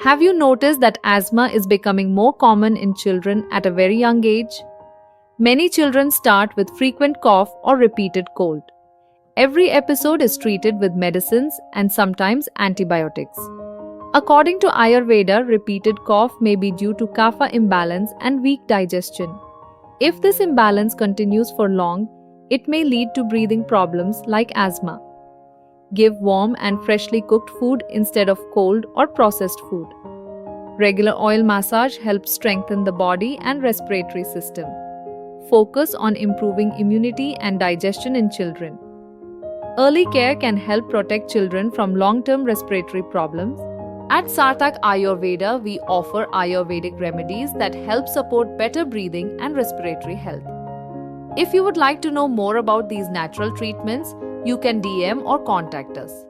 Have you noticed that asthma is becoming more common in children at a very young age? Many children start with frequent cough or repeated cold. Every episode is treated with medicines and sometimes antibiotics. According to Ayurveda, repeated cough may be due to kapha imbalance and weak digestion. If this imbalance continues for long, it may lead to breathing problems like asthma. Give warm and freshly cooked food instead of cold or processed food. Regular oil massage helps strengthen the body and respiratory system. Focus on improving immunity and digestion in children. Early care can help protect children from long-term respiratory problems. At Sarthak Ayurveda, we offer Ayurvedic remedies that help support better breathing and respiratory health. If you would like to know more about these natural treatments, you can DM or contact us.